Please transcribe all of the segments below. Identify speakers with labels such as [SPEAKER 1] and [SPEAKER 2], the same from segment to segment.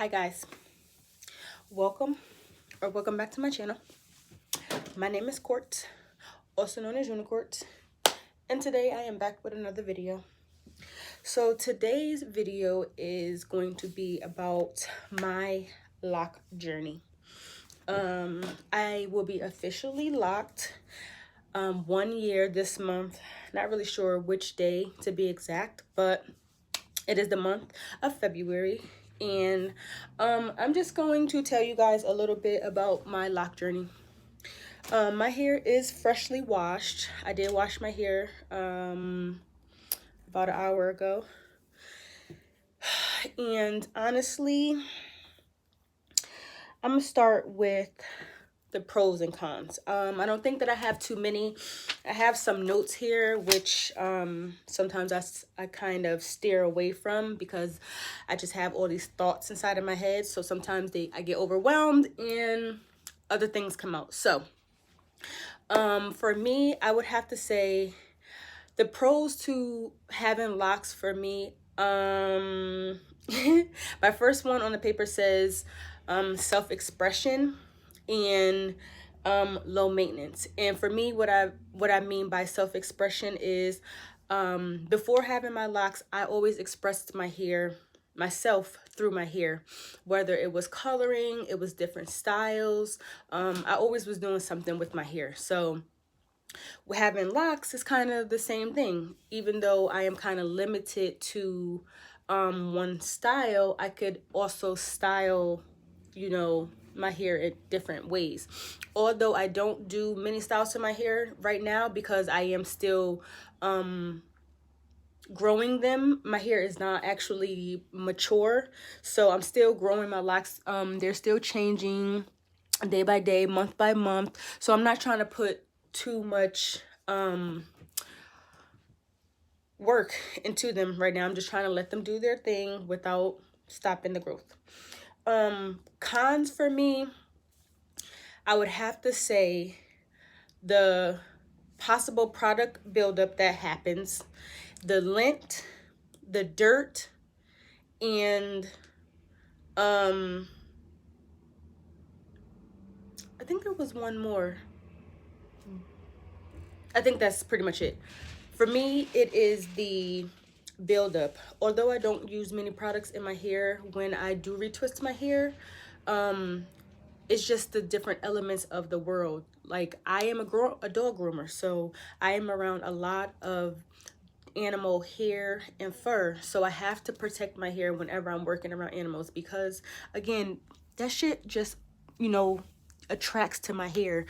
[SPEAKER 1] Hi guys, welcome back to my channel. My name is Court, also known as Unicourt, and today I am back with another video. So today's video is going to be about my lock journey. I will be officially locked 1 year this month. Not really sure which day to be exact, but it is the month of February. And I'm just going to tell you guys a little bit about my lock journey. My hair is freshly washed. I did wash my hair about an hour ago. And honestly, I'm gonna start with the pros and cons. I don't think that I have too many. I have some notes here, which sometimes I kind of steer away from because I just have all these thoughts inside of my head. So sometimes I get overwhelmed and other things come out. So for me, I would have to say the pros to having locks for me. My first one on the paper says self-expression and low maintenance. And for me, what I mean by self-expression is before having my locks, I always expressed my hair myself through my hair, whether it was coloring, it was different styles. I always was doing something with my hair. So having locks is kind of the same thing. Even though I am kind of limited to one style, I could also style, my hair in different ways. Although I don't do many styles to my hair right now because I am still growing them. My hair is not actually mature, so I'm still growing my locks. They're still changing day by day, month by month, so I'm not trying to put too much work into them right now. I'm just trying to let them do their thing without stopping the growth. Cons for me, I would have to say the possible product buildup that happens, the lint, the dirt, and I think there was one more. I think that's pretty much it. For me, it is the buildup. Although I don't use many products in my hair, when I do retwist my hair, it's just the different elements of the world. Like, I am a dog groomer, so I am around a lot of animal hair and fur. So I have to protect my hair whenever I'm working around animals because, again, that shit just, attracts to my hair.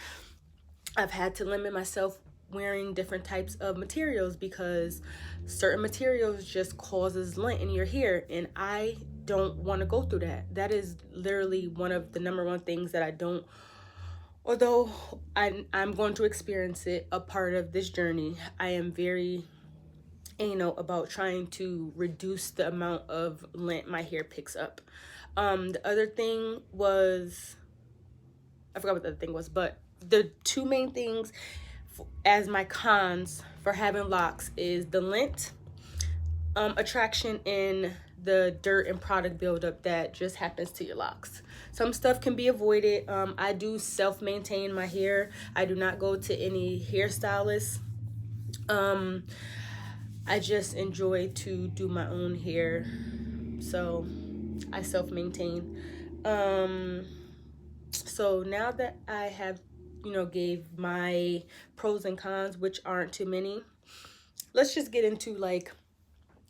[SPEAKER 1] I've had to limit myself wearing different types of materials because certain materials just causes lint in your hair, and I don't want to go through that. That is literally one of the number one things that I don't, although I'm going to experience it a part of this journey. I am very about trying to reduce the amount of lint my hair picks up. The other thing was, I forgot what the other thing was, but the two main things as my cons for having locks is the lint attraction and the dirt and product buildup that just happens to your locks. Some stuff can be avoided. I do self-maintain my hair. I do not go to any hairstylist. I just enjoy to do my own hair, so I self-maintain. So now that I have gave my pros and cons, which aren't too many, let's just get into like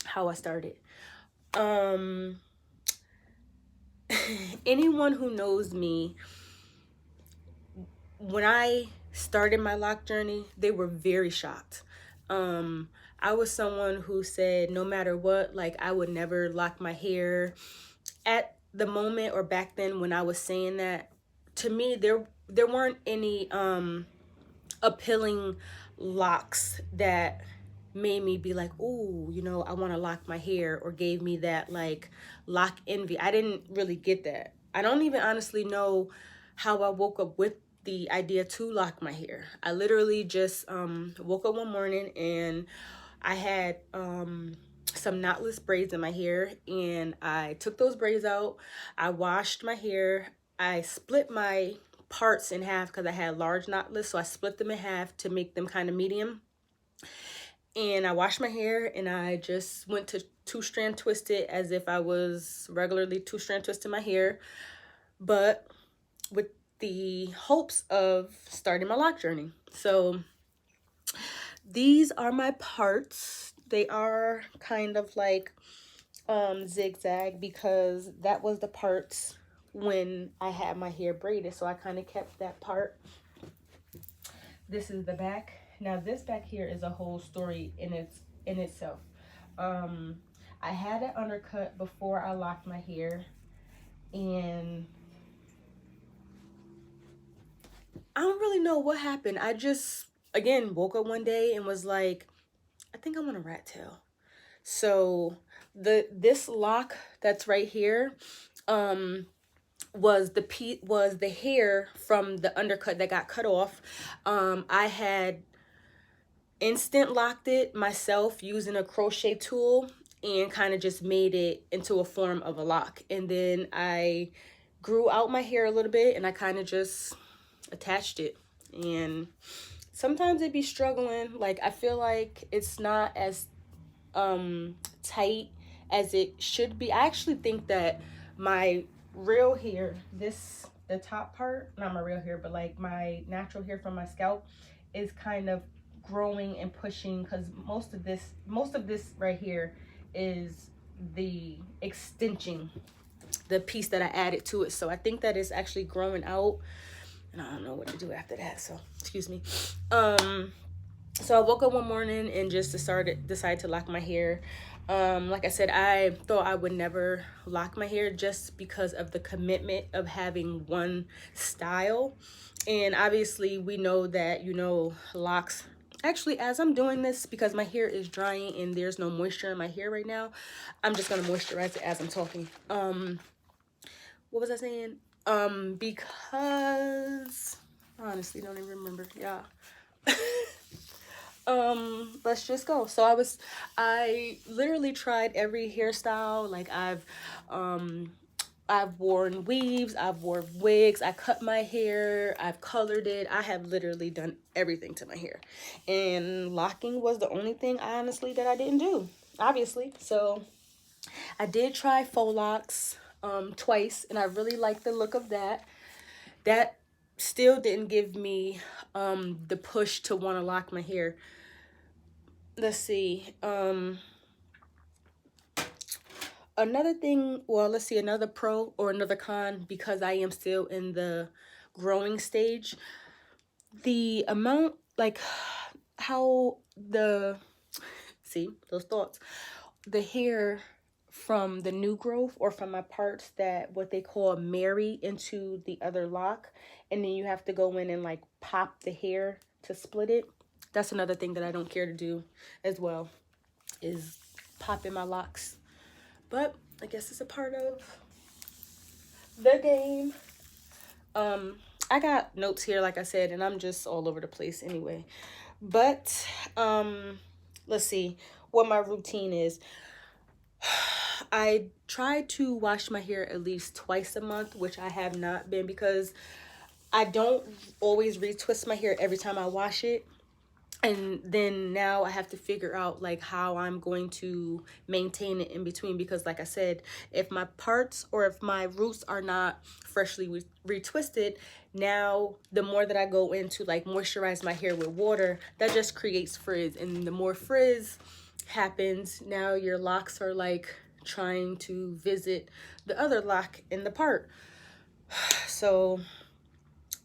[SPEAKER 1] how I started. Anyone who knows me, when I started my lock journey, they were very shocked. I was someone who said no matter what, like, I would never lock my hair. At the moment, or back then when I was saying that, to me there weren't any appealing locks that made me be like, ooh, I want to lock my hair, or gave me that like lock envy. I didn't really get that. I don't even honestly know how I woke up with the idea to lock my hair. I literally just woke up one morning and I had some knotless braids in my hair, and I took those braids out. I washed my hair. I split my parts in half because I had large knotless, so I split them in half to make them kind of medium. And I washed my hair, and I just went to two-strand twist it as if I was regularly two-strand twisting my hair, but with the hopes of starting my lock journey. So these are my parts. They are kind of like zigzag because that was the parts when I had my hair braided, so I kind of kept that part. This is the back. Now this back here is a whole story in itself. I had an undercut before I locked my hair, and I don't really know what happened. I just again woke up one day and was like, I think I want a rat tail. So this lock that's right here was the hair from the undercut that got cut off. I had instant locked it myself using a crochet tool and kind of just made it into a form of a lock. And then I grew out my hair a little bit and I kind of just attached it. And sometimes it'd be struggling. Like, I feel like it's not as tight as it should be. I actually think that my real hair, the top part, not my real hair, but like my natural hair from my scalp, is kind of growing and pushing, because most of this right here is the extension, the piece that I added to it. So I think that it's actually growing out, and I don't know what to do after that, so excuse me. So I woke up one morning and just decided to lock my hair. Like I said, I thought I would never lock my hair just because of the commitment of having one style. And obviously we know that, locks, actually, as I'm doing this, because my hair is drying and there's no moisture in my hair right now, I'm just going to moisturize it as I'm talking. What was I saying? Because I honestly don't even remember. Yeah. Let's just go. So I literally tried every hairstyle. Like I've worn weaves, I've worn wigs, I cut my hair, I've colored it. I have literally done everything to my hair. And locking was the only thing, honestly, that I didn't do, obviously. So I did try faux locks twice, and I really liked the look of that. That still didn't give me the push to want to lock my hair. Let's see. Another thing, well, let's see, another pro or another con, because I am still in the growing stage. The amount, like how see, those thoughts, the hair from the new growth or from my parts that what they call marry into the other lock, and then you have to go in and like pop the hair to split it. That's another thing that I don't care to do as well, is popping my locks. But I guess it's a part of the game. I got notes here, like I said, and I'm just all over the place anyway. But let's see what my routine is. I try to wash my hair at least twice a month, which I have not been, because I don't always retwist my hair every time I wash it. And then now I have to figure out like how I'm going to maintain it in between, because like I said, if my parts or if my roots are not freshly retwisted, now the more that I go into like moisturize my hair with water, that just creates frizz, and the more frizz happens, now your locks are like trying to visit the other lock in the part. So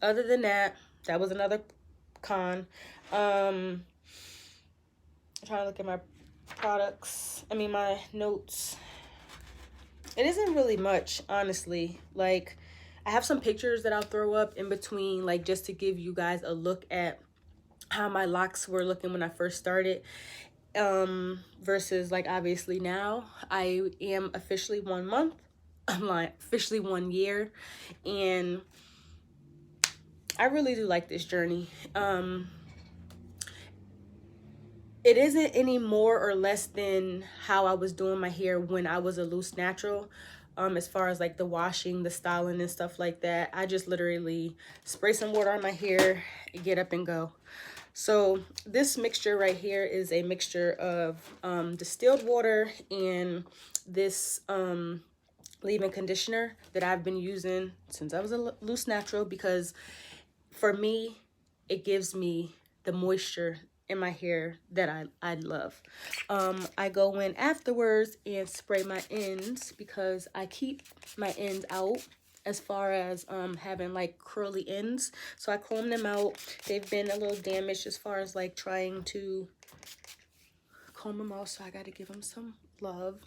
[SPEAKER 1] other than that, that was another con. I'm trying to look at my my notes. It isn't really much, honestly. Like, I have some pictures that I'll throw up in between, like just to give you guys a look at how my locks were looking when I first started, versus like obviously now. I am officially 1 month. I'm like officially 1 year, and I really do like this journey. it isn't any more or less than how I was doing my hair when I was a loose natural. As far as like the washing, the styling and stuff like that, I just literally spray some water on my hair, get up and go. So this mixture right here is a mixture of distilled water and this leave-in conditioner that I've been using since I was a loose natural, because for me, it gives me the moisture in my hair that I love. I go in afterwards and spray my ends because I keep my ends out as far as having like curly ends. So I comb them out. They've been a little damaged as far as like trying to comb them out. So I got to give them some love.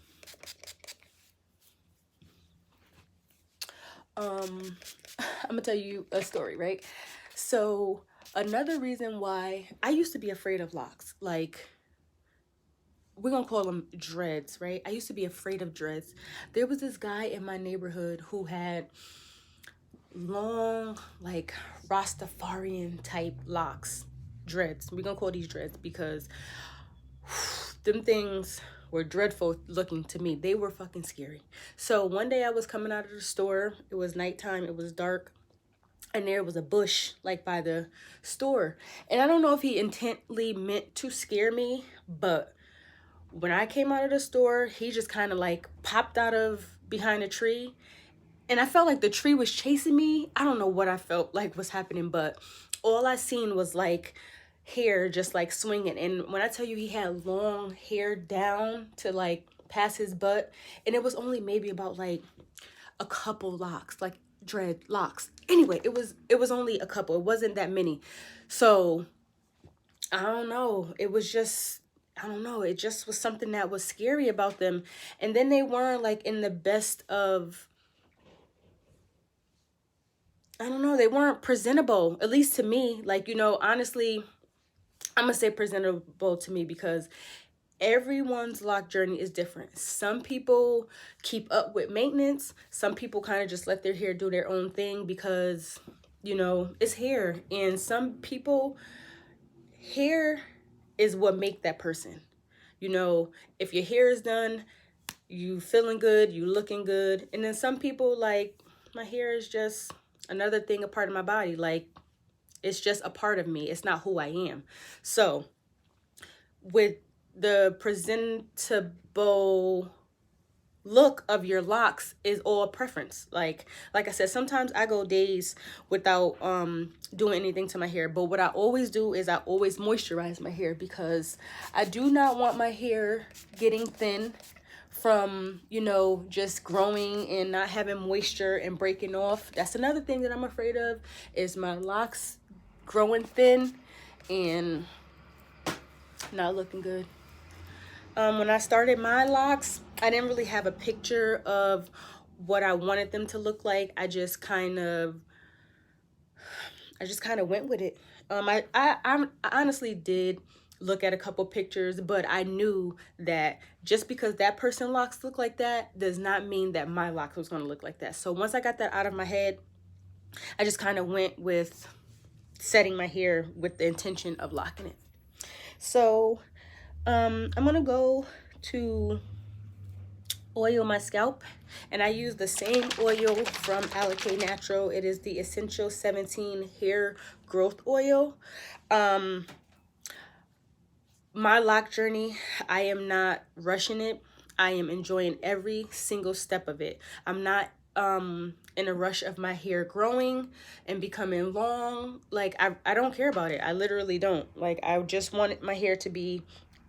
[SPEAKER 1] I'm gonna tell you a story, right? So another reason why I used to be afraid of locks, like we're gonna call them dreads, right? I used to be afraid of dreads. There was this guy in my neighborhood who had long, like Rastafarian type locks, dreads. We're gonna call these dreads because them things were dreadful looking to me. They were fucking scary. So one day I was coming out of the store. It was nighttime. It was dark. And there was a bush like by the store. And I don't know if he intently meant to scare me, but when I came out of the store, he just kind of like popped out of behind a tree. And I felt like the tree was chasing me. I don't know what I felt like was happening, but all I seen was like hair just like swinging. And when I tell you he had long hair down to like past his butt, and it was only maybe about like a couple locks, like dread locks. Anyway, it was only a couple. It wasn't that many. So I don't know. It was just, I don't know. It just was something that was scary about them. And then they weren't like in the best of, I don't know, they weren't presentable, at least to me. Like, you know, honestly, I'm gonna say presentable to me because everyone's lock journey is different. Some people keep up with maintenance. Some people kind of just let their hair do their own thing because, you know, it's hair. And some people, hair is what make that person. You know, if your hair is done, you feeling good, you looking good. And then some people, like, my hair is just another thing, a part of my body. Like, it's just a part of me. It's not who I am. So with the presentable look of your locks is all preference. Like I said, sometimes I go days without doing anything to my hair, but what I always do is I always moisturize my hair because I do not want my hair getting thin from, you know, just growing and not having moisture and breaking off. That's another thing that I'm afraid of, is my locks growing thin and not looking good. When I started my locks, I didn't really have a picture of what I wanted them to look like. I just kind of went with it. I honestly did look at a couple pictures, but I knew that just because that person locks look like that does not mean that my locks was going to look like that. So once I got that out of my head, I just kind of went with setting my hair with the intention of locking it. So I'm gonna go to oil my scalp, and I use the same oil from LocK'd Natural. It is the Essential 17 Hair Growth Oil. My lock journey, I am not rushing it. I am enjoying every single step of it. I'm not in a rush of my hair growing and becoming long. Like, I don't care about it. I literally don't. Like, I just want my hair to be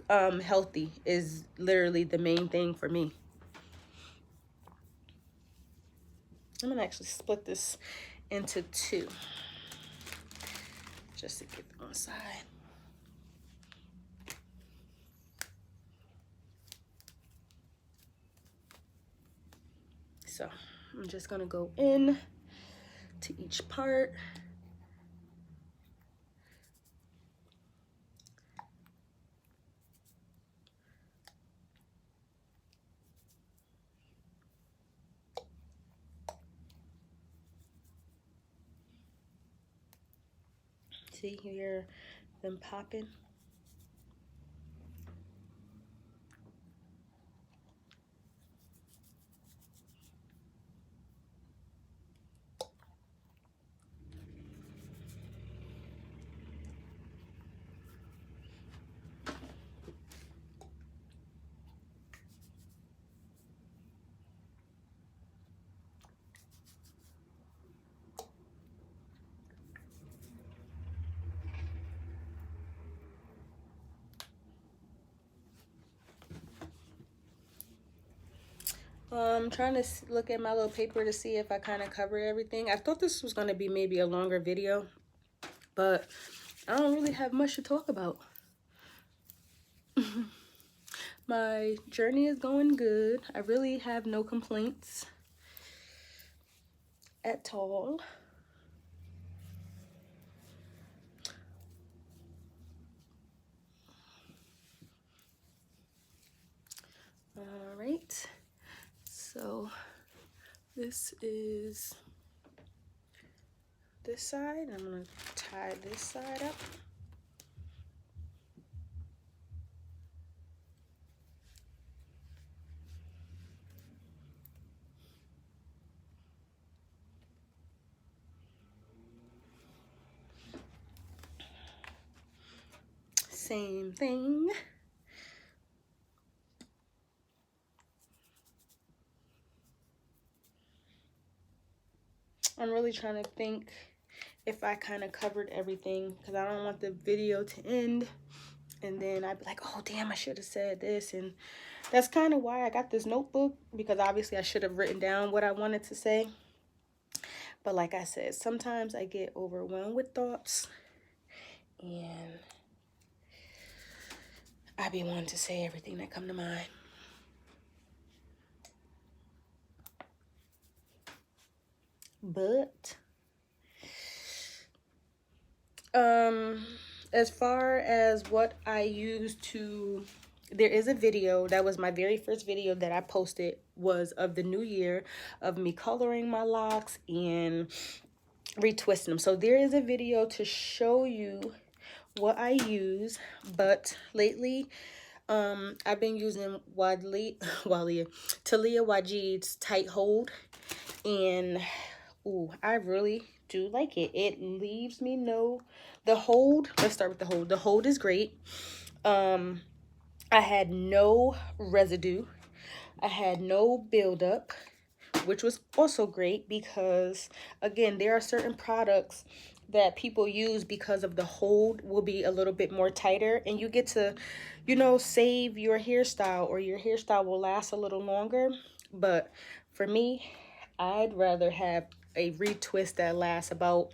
[SPEAKER 1] healthy is literally the main thing for me. I'm gonna actually split this into two just to get them on the side. So I'm just gonna go in to each part. See, you hear them popping. I'm trying to look at my little paper to see if I kind of covered everything. I thought this was going to be maybe a longer video, but I don't really have much to talk about. My journey is going good. I really have no complaints at all. All right, so this is this side. I'm gonna tie this side up. Same thing. I'm really trying to think if I kind of covered everything, because I don't want the video to end and then I'd be like, oh damn, I should have said this. And that's kind of why I got this notebook, because obviously I should have written down what I wanted to say. But like I said, sometimes I get overwhelmed with thoughts and I be wanting to say everything that come to mind. But as far as what I use to, there is a video that was my very first video that I posted, was of the new year, of me coloring my locks and retwisting them. So there is a video to show you what I use. But lately I've been using Talia Wajid's Tight Hold, and ooh, I really do like it. It leaves me the hold. Let's start with the hold. The hold is great. I had no residue. I had no buildup, which was also great, because again, there are certain products that people use because of the hold will be a little bit more tighter, and you get to, you know, save your hairstyle, or your hairstyle will last a little longer. But for me, I'd rather have a retwist that lasts about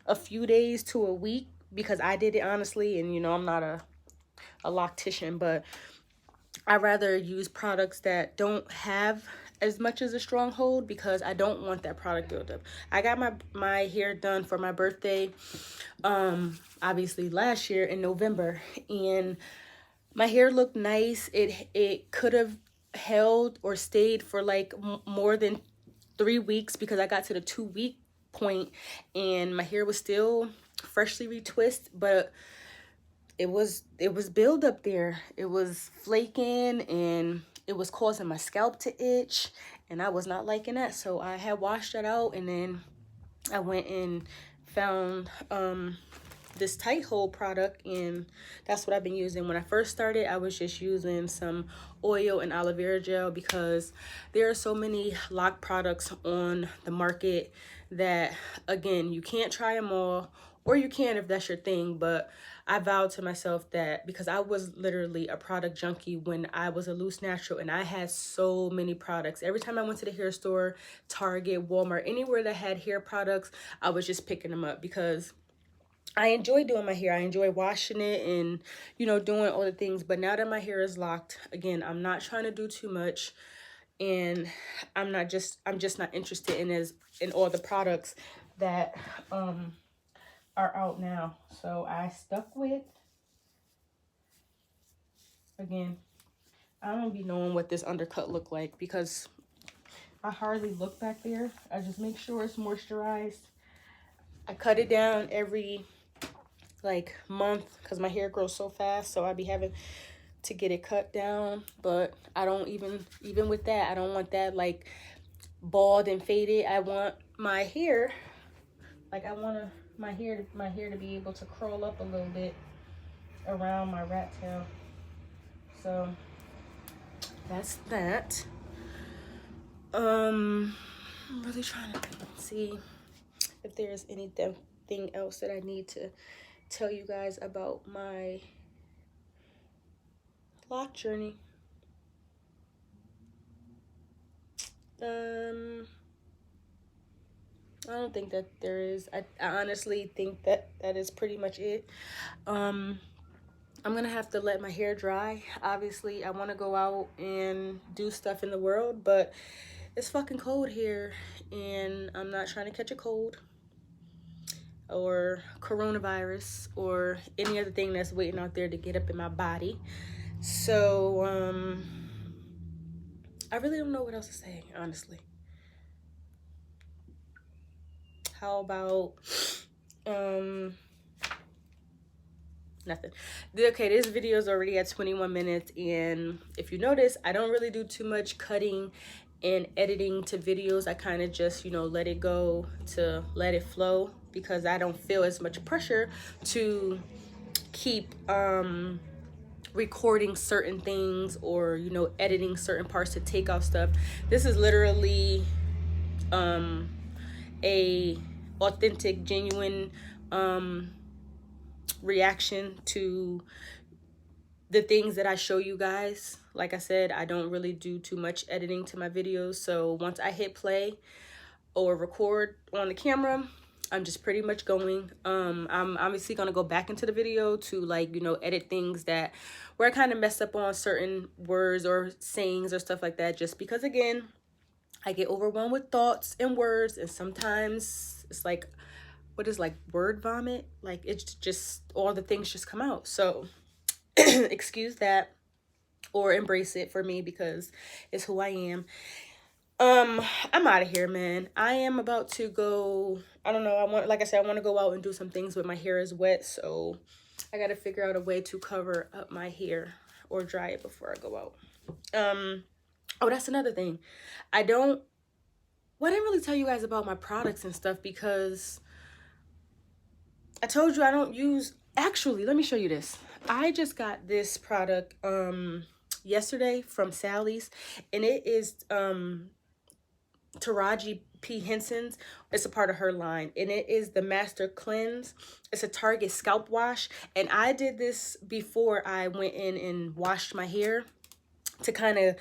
[SPEAKER 1] a few days to a week, because I did it honestly, and you know, I'm not a loctician, but I rather use products that don't have as much as a strong hold, because I don't want that product buildup. I got my hair done for my birthday, obviously last year in November, and my hair looked nice. It could have held or stayed for like more than 3 weeks, because I got to the 2-week point and my hair was still freshly retwisted, but it was build-up there. It was flaking and it was causing my scalp to itch, and I was not liking that. So I had washed that out, and then I went and found this Tight Hold product, and that's what I've been using. When I first started, I was just using some oil and aloe vera gel, because there are so many lock products on the market that, again, you can't try them all, or you can if that's your thing. But I vowed to myself that, because I was literally a product junkie when I was a loose natural, and I had so many products. Every time I went to the hair store, Target, Walmart, anywhere that had hair products, I was just picking them up, because I enjoy doing my hair. I enjoy washing it and, you know, doing all the things. But now that my hair is locked, again, I'm not trying to do too much, and I'm just not interested in all the products that are out now. So I stuck with, again, I don't be knowing what this undercut look like, because I hardly look back there. I just make sure it's moisturized. I cut it down every like month, because my hair grows so fast, so I be having to get it cut down. But I don't even with that, I don't want that like bald and faded. I want my hair, like, I want my hair to be able to curl up a little bit around my rat tail. So that's that. I'm really trying to see if there's anything else that I need to tell you guys about my lock journey. I don't think that there is. I honestly think that that is pretty much it. I'm gonna have to let my hair dry. Obviously, I want to go out and do stuff in the world, but it's fucking cold here, and I'm not trying to catch a cold or coronavirus or any other thing that's waiting out there to get up in my body. So, I really don't know what else to say, honestly. How about, nothing. Okay, this video is already at 21 minutes, and if you notice, I don't really do too much cutting and editing to videos. I kind of just, you know, let it go to let it flow, because I don't feel as much pressure to keep recording certain things, or, you know, editing certain parts to take out stuff. This is literally a authentic, genuine reaction to the things that I show you guys. Like I said, I don't really do too much editing to my videos, so once I hit play or record on the camera, I'm just pretty much going. I'm obviously gonna go back into the video to, like, you know, edit things that where I kind of messed up on certain words or sayings or stuff like that, just because, again, I get overwhelmed with thoughts and words, and sometimes it's like, what is, like, word vomit? Like, it's just, all the things just come out. So excuse that, or embrace it for me, because it's who I am. I'm out of here, man. I am about to go. I don't know. Like I said, I want to go out and do some things, but my hair is wet, so I got to figure out a way to cover up my hair or dry it before I go out. Oh, that's another thing. I didn't really tell you guys about my products and stuff, because I told you I don't use. Actually, let me show you this. I just got this product yesterday from Sally's, and it is Taraji P. Henson's. It's a part of her line, and it is the Master Cleanse. It's a Target scalp wash, and I did this before I went in and washed my hair to kind of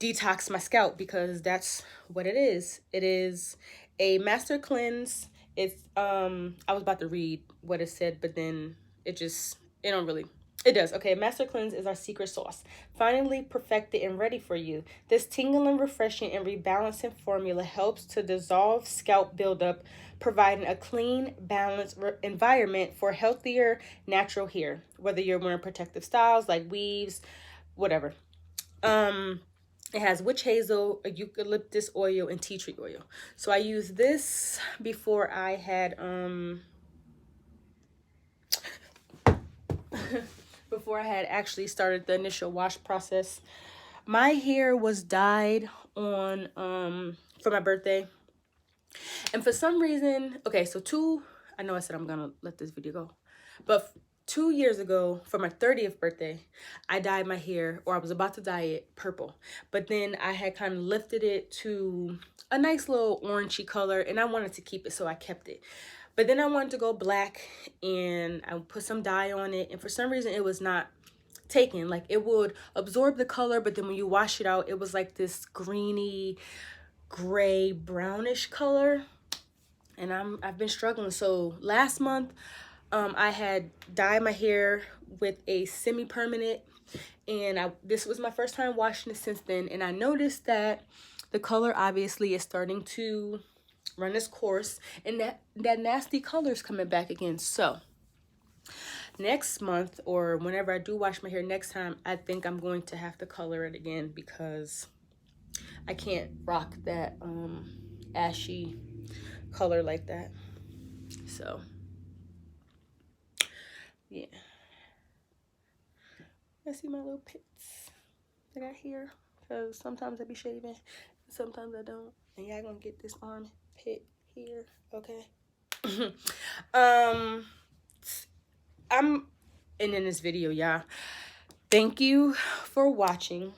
[SPEAKER 1] detox my scalp, because that's what it is. It is a Master Cleanse. It's I was about to read what it said, but then it don't really. It does. Okay, Master Cleanse is our secret sauce. Finally perfected and ready for you. This tingling, refreshing, and rebalancing formula helps to dissolve scalp buildup, providing a clean, balanced environment for healthier, natural hair. Whether you're wearing protective styles like weaves, whatever. It has witch hazel, a eucalyptus oil, and tea tree oil. So I used this before I had before I had actually started the initial wash process. My hair was dyed on for my birthday, and for some reason, okay, so I know I said I'm gonna let this video go, but 2 years ago, for my 30th birthday, I dyed my hair, or I was about to dye it purple, but then I had kind of lifted it to a nice little orangey color, and I wanted to keep it, so I kept it. But then I wanted to go black, and I put some dye on it, and for some reason it was not taken. Like, it would absorb the color, but then when you wash it out, it was like this greeny, gray, brownish color, and I've been struggling. So last month, I had dyed my hair with a semi-permanent, and this was my first time washing it since then, and I noticed that the color obviously is starting to run its course, and that nasty color is coming back again. So next month, or whenever I do wash my hair next time, I think I'm going to have to color it again, because I can't rock that ashy color like that. So yeah, I see my little pits I got here, because sometimes I be shaving, sometimes I don't, and y'all gonna get this arm pit here, okay? I'm ending this video, y'all. Thank you for watching.